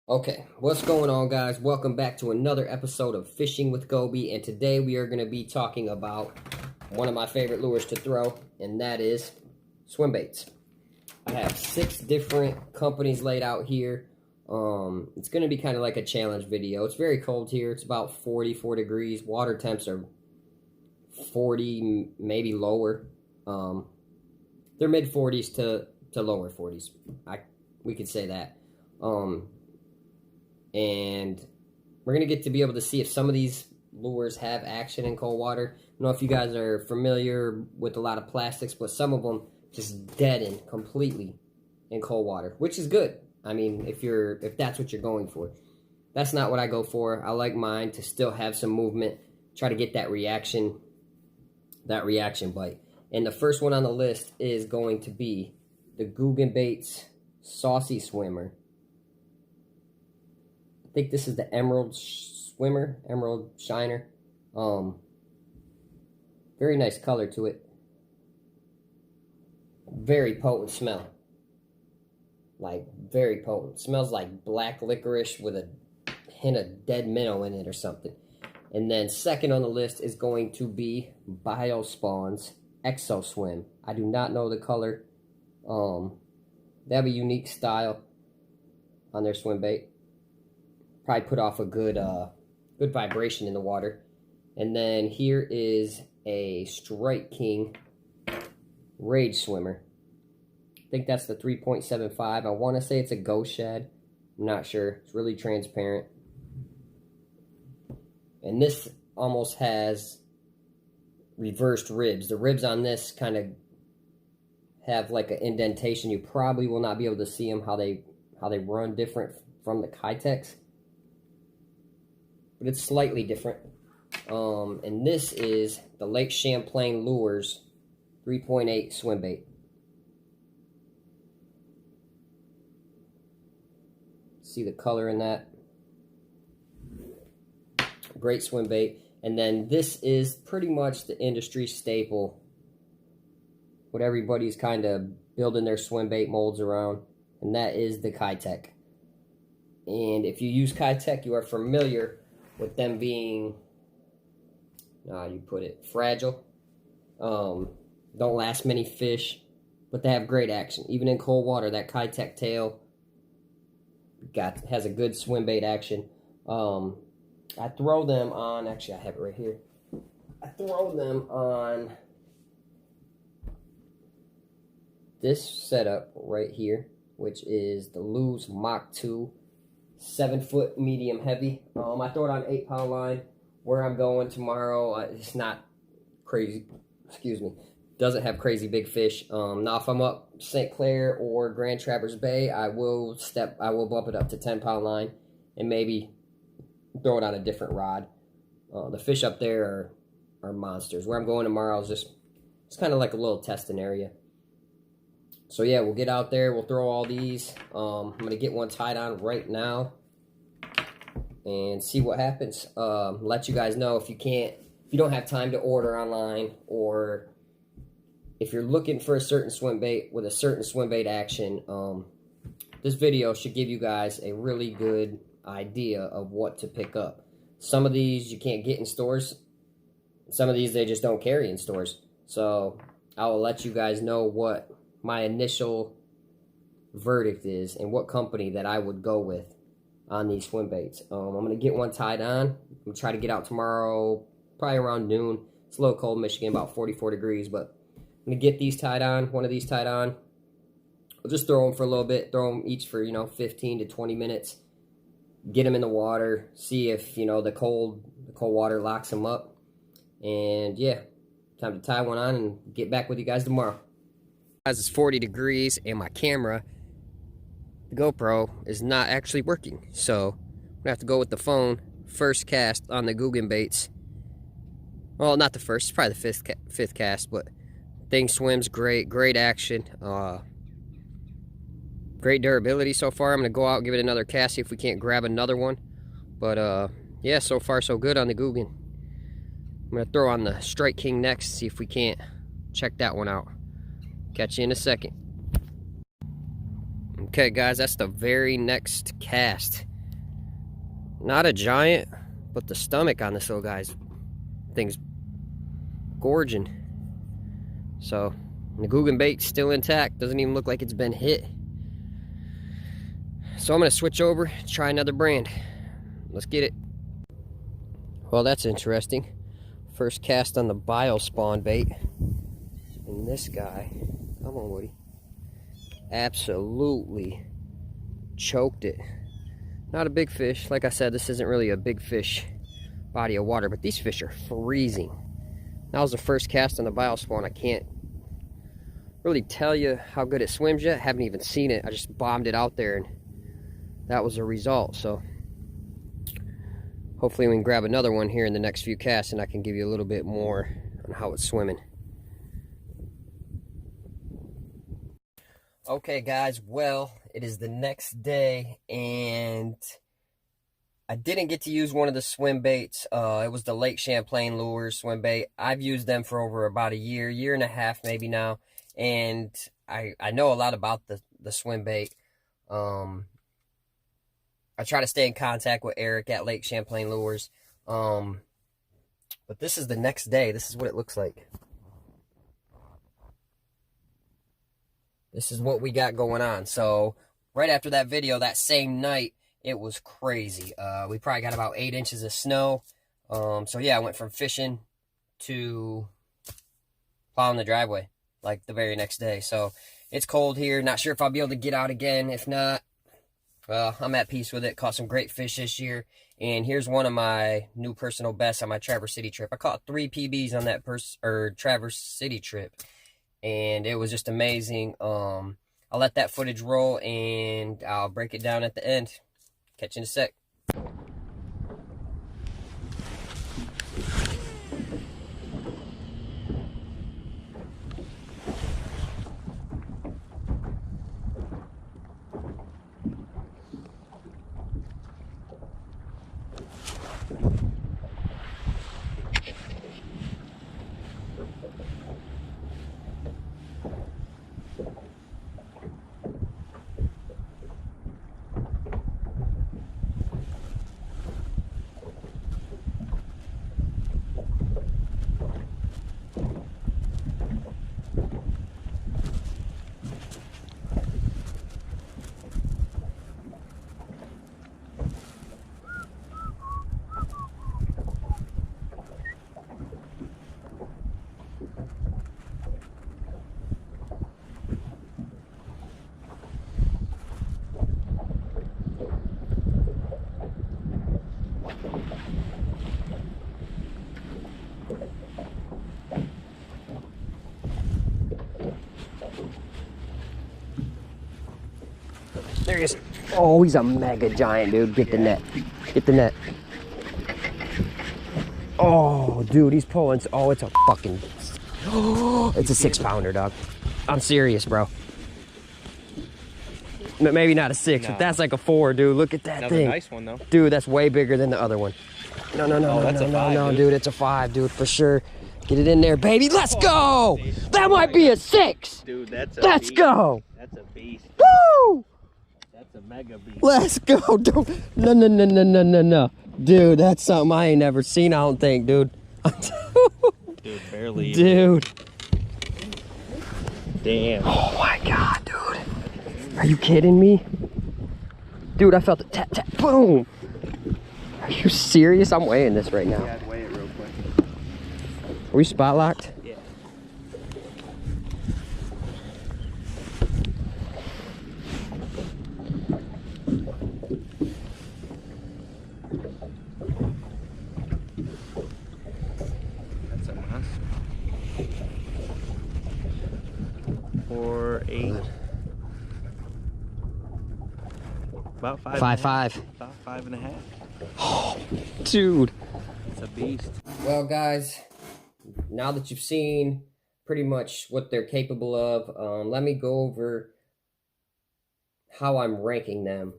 Okay, what's going on, guys? Welcome back to another episode of Fishing with Goby, and today we are going to be talking about one of my favorite lures to throw, and that is swimbaits. I have 6 different companies laid out here. It's going to be kind of like a challenge video. It's very cold here. It's about 44 degrees. Water temps are 40, maybe lower. They're mid 40s to lower 40s. We could say that. And we're going to get to be able to see if some of these lures have action in cold water. I don't know if you guys are familiar with a lot of plastics, but some of them just deaden completely in cold water, which is good. I mean, if that's what you're going for. That's not what I go for. I like mine to still have some movement, try to get that reaction bite. And the first one on the list is going to be the googanbaits Saucy Swimmer. I think this is the Emerald Shiner. Very nice color to it. Very potent smell. Like, very potent. Smells like black licorice with a hint of dead minnow in it or something. And then second on the list is going to be Biospawn's Exo Swim. I do not know the color. They have a unique style on their swim bait. Probably put off a good vibration in the water. And then here is a Strike King Rage Swimmer. I think that's the 3.75. I want to say it's a ghost shad. I'm not sure. It's really transparent. And this almost has reversed ribs. The ribs on this kind of have like an indentation. You probably will not be able to see them how they run different from the Kitex. But it's slightly different. And this is the Lake Champlain Lures 3.8 swim bait. See the color in that? Great swim bait. And then this is pretty much the industry staple. What everybody's kind of building their swim bait molds around. And that is the Kitex. And if you use Kitex, you are familiar with them being, you put it, fragile. Don't last many fish, but they have great action. Even in cold water, that Kitex tail has a good swim bait action. I throw them on, actually I have it right here. I throw them on this setup right here, which is the Lew's Mach 2. 7-foot medium heavy. I throw it on 8-pound line. Where I'm going tomorrow, it's not crazy. Excuse me. Doesn't have crazy big fish. Now if I'm up St. Clair or Grand Traverse Bay, I will bump it up to 10-pound line and maybe throw it on a different rod. The fish up there are monsters. Where I'm going tomorrow is it's kind of like a little testing area. So yeah, we'll get out there, we'll throw all these. I'm going to get one tied on right now and see what happens. Let you guys know if you don't have time to order online, or if you're looking for a certain swim bait with a certain swim bait action, this video should give you guys a really good idea of what to pick up. Some of these you can't get in stores. Some of these they just don't carry in stores. So I will let you guys know what my initial verdict is and what company that I would go with on these swim baits. I'm going to get one tied on. I'm going to try to get out tomorrow, probably around noon. It's a little cold in Michigan, about 44 degrees, but I'm going to get these tied on, one of these tied on. I'll just throw them for a little bit, throw them each for, 15 to 20 minutes. Get them in the water, see if, the cold water locks them up. And yeah, time to tie one on and get back with you guys tomorrow. Guys, it's 40 degrees and my camera, the GoPro, is not actually working, so I'm gonna have to go with the phone. First cast on the googanbaits. Well, not the first, it's probably the fifth cast, but thing swims great action, great durability so far. I'm gonna go out and give it another cast, see if we can't grab another one. But yeah, so far so good on the Googan. I'm gonna throw on the Strike King next, see if we can't check that one out. Catch you in a second. Okay, guys, that's the very next cast. Not a giant, but the stomach on this little guy's thing's gorging. So the googanbait's still intact. Doesn't even look like it's been hit. So I'm gonna switch over, try another brand. Let's get it. Well, that's interesting. First cast on the biospawn bait. And this guy, come on Woody, absolutely choked it. Not a big fish. Like I said, this isn't really a big fish body of water, but these fish are freezing. That was the first cast on the biospawn. I can't really tell you how good it swims yet. Haven't even seen it. I just bombed it out there and that was the result. So hopefully we can grab another one here in the next few casts and I can give you a little bit more on how it's swimming. Okay guys, well, it is the next day and I didn't get to use one of the swim baits. It was the Lake Champlain lures swim bait. I've used them for over about a year and a half maybe now, and I know a lot about the swim bait. I try to stay in contact with Eric at Lake Champlain Lures. But this is the next day. This is what it looks like. This is what we got going on. So right after that video, that same night, it was crazy. We probably got about 8 inches of snow. So yeah, I went from fishing to plowing the driveway like the very next day. So it's cold here. Not sure if I'll be able to get out again. If not, well, I'm at peace with it. Caught some great fish this year. And here's one of my new personal bests on my Traverse City trip. I caught 3 PBs on that Traverse City trip. And it was just amazing. I'll let that footage roll and I'll break it down at the end. Catch you in a sec. There he is. Oh, he's a mega giant, dude. Get the net. Get the net. Oh, dude, he's pulling. Oh, it's a fucking... Oh, it's a 6-pounder, dog. I'm serious, bro. Maybe not a 6, but that's like a 4, dude. Look at that thing. Nice one, though. Dude, that's way bigger than the other one. No, that's a 5, dude. It's a 5, dude, for sure. Get it in there, baby. Let's go! That might be a 6! Dude, that's a Let's go! That's a beast. Woo! That's a mega beast. Let's go! No. Dude, that's something I ain't never seen, I don't think, dude. Dude, barely. Dude. Damn. Oh my god, dude. Are you kidding me? Dude, I felt the tap, tap, boom. Are you serious? I'm weighing this right now. Yeah, I'd weigh it real quick. Are we spot locked? Yeah. That's a monster. 4, 8. About 5. 5'5". About 5.5. Oh, dude. It's a beast. Well, guys, now that you've seen pretty much what they're capable of, let me go over how I'm ranking them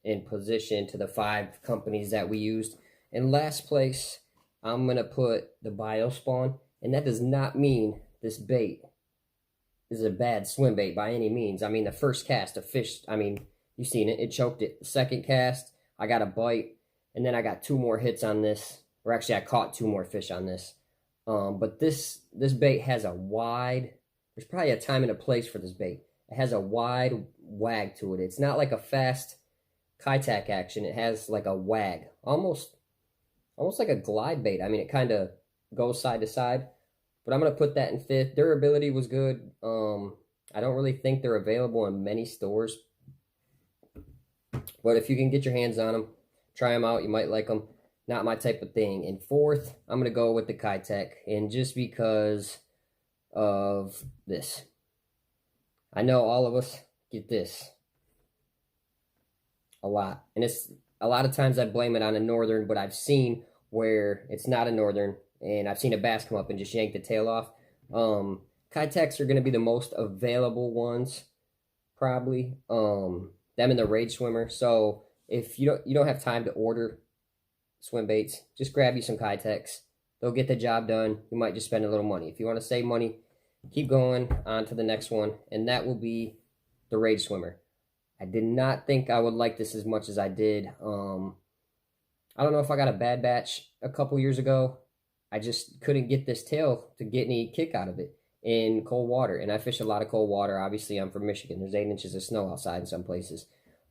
in position to the 5 companies that we used. In last place, I'm going to put the Biospawn, and that does not mean this bait is a bad swim bait by any means. I mean, the first cast, a fish, I mean, you've seen it, it choked it. The second cast, I got a bite. And then I got 2 more hits on this, or actually I caught 2 more fish on this. But this bait has a wide, there's probably a time and a place for this bait. It has a wide wag to it. It's not like a fast Kaitak action. It has like a wag, almost like a glide bait. I mean, it kind of goes side to side. But I'm going to put that in 5th. Durability was good. I don't really think they're available in many stores. But if you can get your hands on them, try them out. You might like them. Not my type of thing. In 4th, I'm going to go with the Kaitak. And just because of this. I know all of us get this a lot. And it's a lot of times I blame it on a northern, but I've seen where it's not a northern. And I've seen a bass come up and just yank the tail off. Kaitaks are going to be the most available ones, probably. Them and the Rage Swimmer. So if you don't have time to order swim baits, just grab you some Kaitaks. They'll get the job done. You might just spend a little money. If you want to save money, keep going on to the next one, and that will be the Rage Swimmer. I did not think I would like this as much as I did. I don't know if I got a bad batch a couple years ago. I just couldn't get this tail to get any kick out of it in cold water. And I fish a lot of cold water. Obviously, I'm from Michigan. There's 8 inches of snow outside in some places.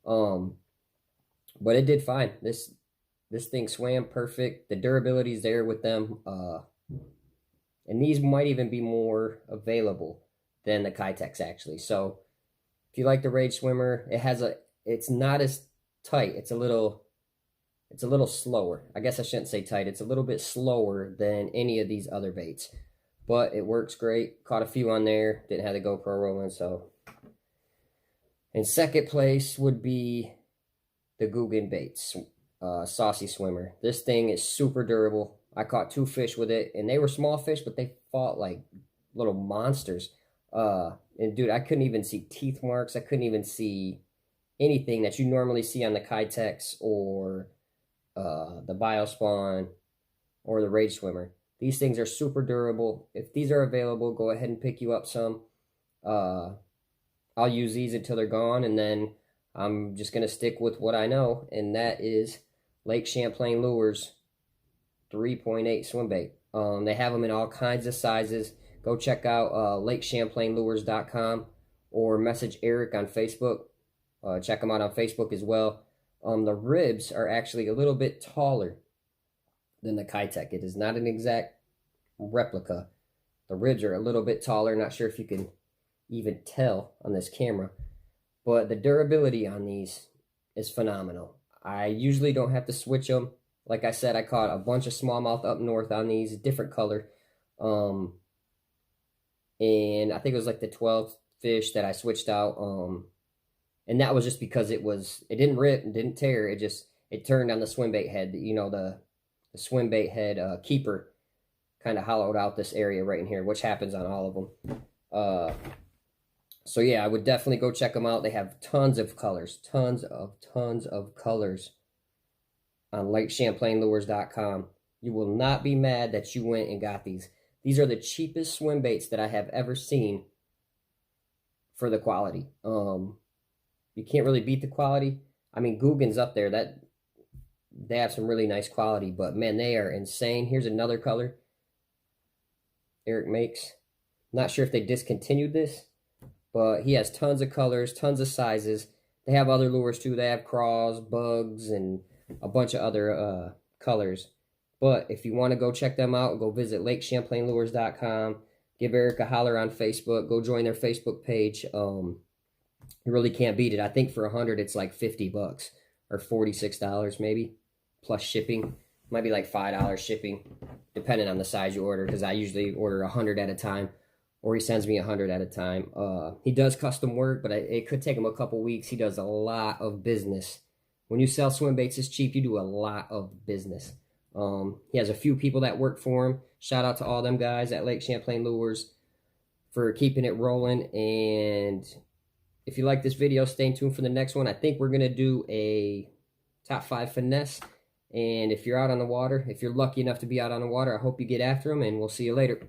But it did fine. This thing swam perfect. The durability is there with them. And these might even be more available than the Kaitaks, actually. So if you like the Rage Swimmer, it's not as tight. It's a little slower. I guess I shouldn't say tight. It's a little bit slower than any of these other baits. But it works great. Caught a few on there. Didn't have the GoPro rolling, so. In 2nd place would be the googanbaits, saucy swimmer. This thing is super durable. I caught 2 fish with it, and they were small fish, but they fought like little monsters. And dude, I couldn't even see teeth marks. I couldn't even see anything that you normally see on the Kaitaks or the Biospawn or the Rage Swimmer. These things are super durable. If these are available, go ahead and pick you up some. I'll use these until they're gone, and then I'm just going to stick with what I know, and that is Lake Champlain Lures 3.8 swim bait. They have them in all kinds of sizes. Go check out lakechamplainlures.com or message Eric on Facebook. Check them out on Facebook as well. The ribs are actually a little bit taller than the Kaitak. It is not an exact replica. The ribs are a little bit taller. Not sure if you can even tell on this camera. But the durability on these is phenomenal. I usually don't have to switch them. Like I said, I caught a bunch of smallmouth up north on these, different color. And I think it was like the 12th fish that I switched out. And that was just because it didn't rip and didn't tear. It turned on the swimbait head. You know, the swimbait head keeper kind of hollowed out this area right in here, which happens on all of them. So yeah, I would definitely go check them out. They have tons of colors, tons of colors on lakechamplainlures.com. You will not be mad that you went and got these. These are the cheapest swim baits that I have ever seen for the quality. You can't really beat the quality. I mean, Googan's up there. They have some really nice quality, but man, they are insane. Here's another color Eric makes. Not sure if they discontinued this, but he has tons of colors, tons of sizes. They have other lures too. They have craws, bugs, and a bunch of other colors. But if you want to go check them out, go visit lakechamplainlures.com. Give Eric a holler on Facebook. Go join their Facebook page. You really can't beat it. I think for 100, it's like $50 or $46 maybe, plus shipping. Might be like $5 shipping, depending on the size you order, because I usually order 100 at a time, or he sends me 100 at a time. He does custom work, but it could take him a couple weeks. He does a lot of business. When you sell swim baits, it's cheap. You do a lot of business. He has a few people that work for him. Shout out to all them guys at Lake Champlain Lures for keeping it rolling. And if you like this video, stay tuned for the next one. I think we're going to do a top 5 finesse. And if you're out on the water, if you're lucky enough to be out on the water, I hope you get after them, and we'll see you later.